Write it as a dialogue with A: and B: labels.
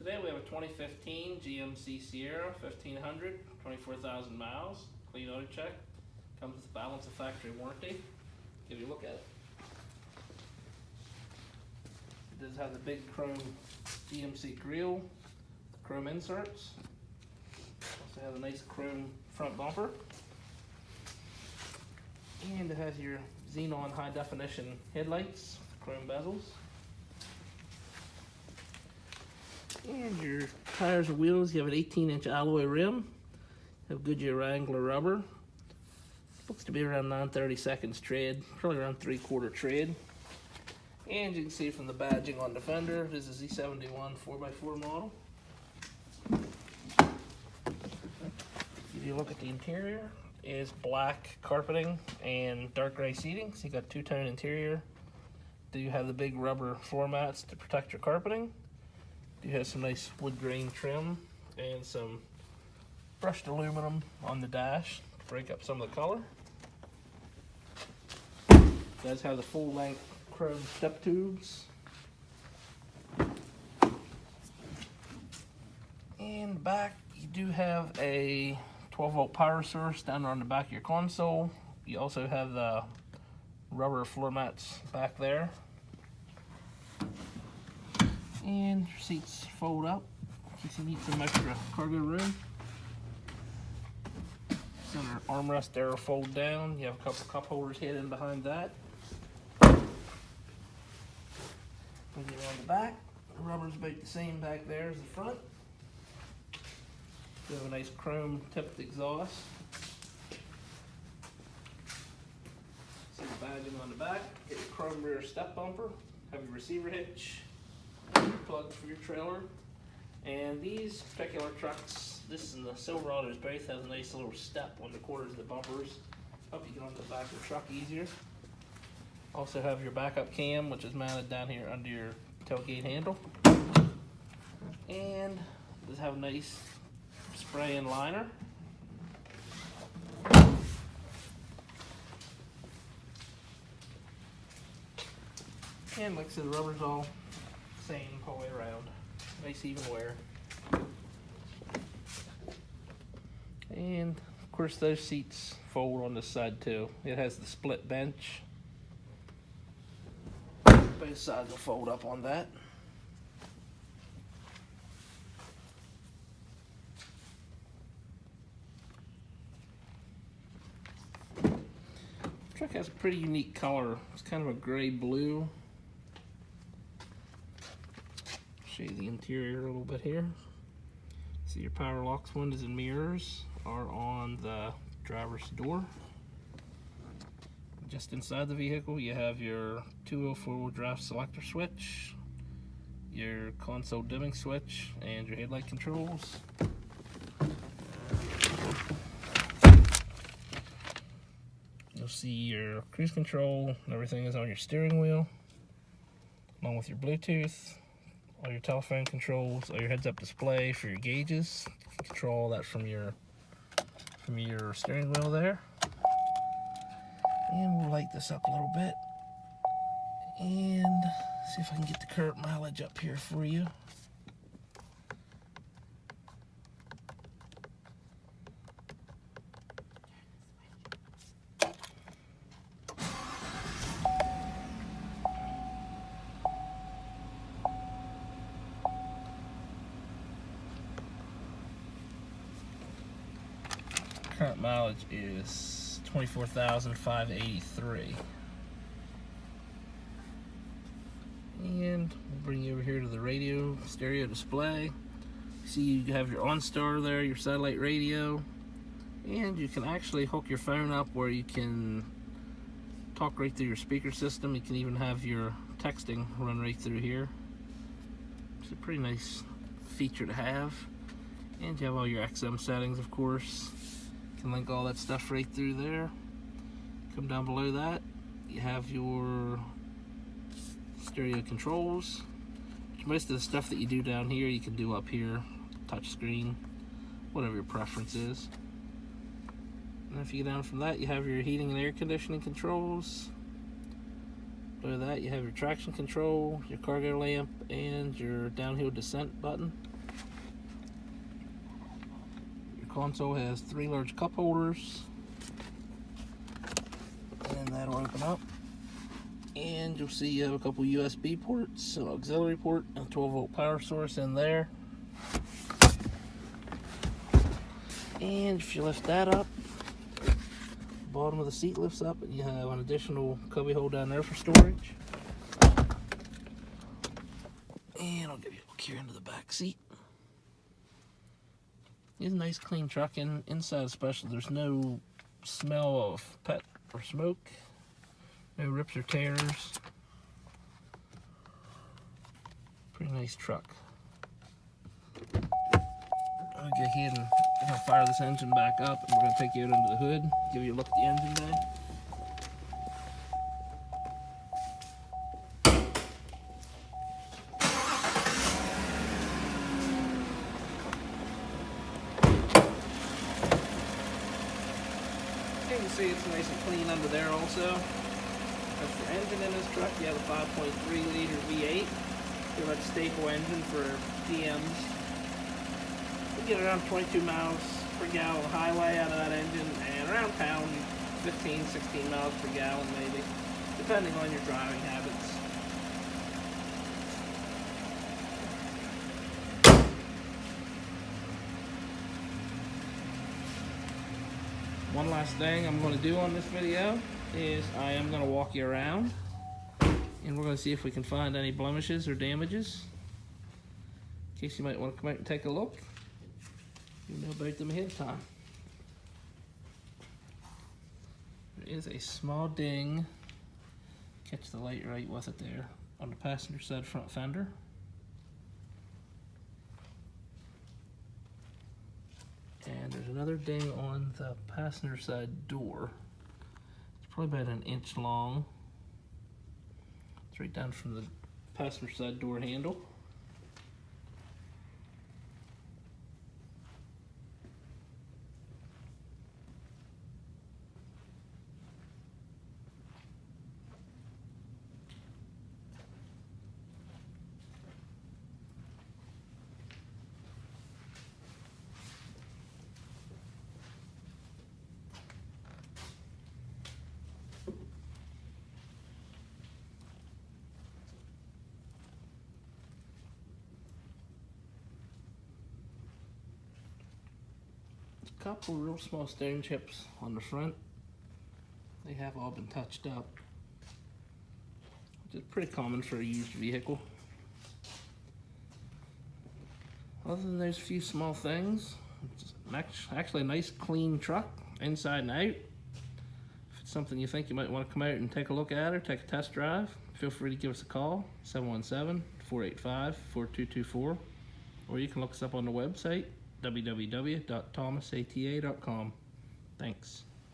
A: Today we have a 2015 GMC Sierra 1500, 24,000 miles, clean AutoCheck. Comes with a balance of factory warranty. Give you a look at it. It does have the big chrome GMC Grille, chrome inserts. Also has a nice chrome front bumper. And it has your xenon high definition headlights, chrome bezels. And your tires and wheels, you have an 18-inch alloy rim. You have Goodyear Wrangler rubber. Looks to be around 9/32 tread, probably around 3/4 tread. And you can see from the badging on the fender, this is a Z71 4x4 model. If you look at the interior, it is black carpeting and dark gray seating. So you got two-tone interior. Do you have the big rubber floor mats to protect your carpeting? You have some nice wood grain trim and some brushed aluminum on the dash to break up some of the color. It does have the full length chrome step tubes. And back you do have a 12-volt power source down on the back of your console. You also have the rubber floor mats back there. And your seats fold up in case you need some extra cargo room. Center armrest there will fold down. You have a couple cup holders hidden behind that. When you get on the back, the rubber's about the same back there as the front. You have a nice chrome tipped exhaust. See the badging on the back. Get your chrome rear step bumper. Have your receiver hitch. Plug for your trailer. And these particular trucks, this and the Silverados both have a nice little step on the corners of the bumpers. Help you get on the back of the truck easier. Also have your backup cam, which is mounted down here under your tailgate handle. And does have a nice spray and liner. And like I said, the rubber's all same whole way around. Nice even wear. And of course those seats fold on this side too. It has the split bench. Both sides will fold up on that. The truck has a pretty unique color. It's kind of a gray blue. Show you the interior a little bit here. See your power locks, windows, and mirrors are on the driver's door. Just inside the vehicle you have your 204 draft selector switch, your console dimming switch, and your headlight controls. You'll see your cruise control and everything is on your steering wheel, along with your Bluetooth, all your telephone controls, all your heads-up display for your gauges. You can control all that from your steering wheel there. And we'll light this up a little bit and see if I can get the current mileage up here for you. Current mileage is 24,583. And we'll bring you over here to the radio stereo display. See, you have your OnStar there, your satellite radio, and you can actually hook your phone up where you can talk right through your speaker system. You can even have your texting run right through here. It's a pretty nice feature to have. And you have all your XM settings, of course. Can link all that stuff right through there. Come down below that, you have your stereo controls. Most of the stuff that you do down here you can do up here, touch screen, whatever your preference is. And if you get down from that, you have your heating and air conditioning controls, Below that you have your traction control, your cargo lamp, and your downhill descent button. Your console has 3 large cup holders, and that'll open up. And you'll see you have a couple USB ports, an auxiliary port, and a 12-volt power source in there. And if you lift that up, the bottom of the seat lifts up, and you have an additional cubby hole down there for storage. And I'll give you a look here into the back seat. It's a nice clean truck, and inside especially there's no smell of pet or smoke, no rips or tears. Pretty nice truck. I'll go ahead and fire this engine back up, and we're going to take you out under the hood, give you a look at the engine bay. You can see it's nice and clean under there also. That's the engine in this truck. You have a 5.3 liter V8. You have a staple engine for DMs. You get around 22 miles per gallon highway out of that engine, and around town 15, 16 miles per gallon maybe, depending on your driving habits. One last thing I'm going to do on this video is I am going to walk you around, and we're going to see if we can find any blemishes or damages, in case you might want to come out and take a look. You know about them ahead of time. There is a small ding, catch the light right with it there, on the passenger side front fender. And there's another ding on the passenger side door. It's probably about 1 inch long. It's right down from the passenger side door handle. A couple real small stone chips on the front. They have all been touched up, which is pretty common for a used vehicle. Other than those few small things, it's actually a nice clean truck inside and out. If it's something you think you might want to come out and take a look at or take a test drive, feel free to give us a call, 717-485-4224, or you can look us up on the website, www.thomasata.com. Thanks.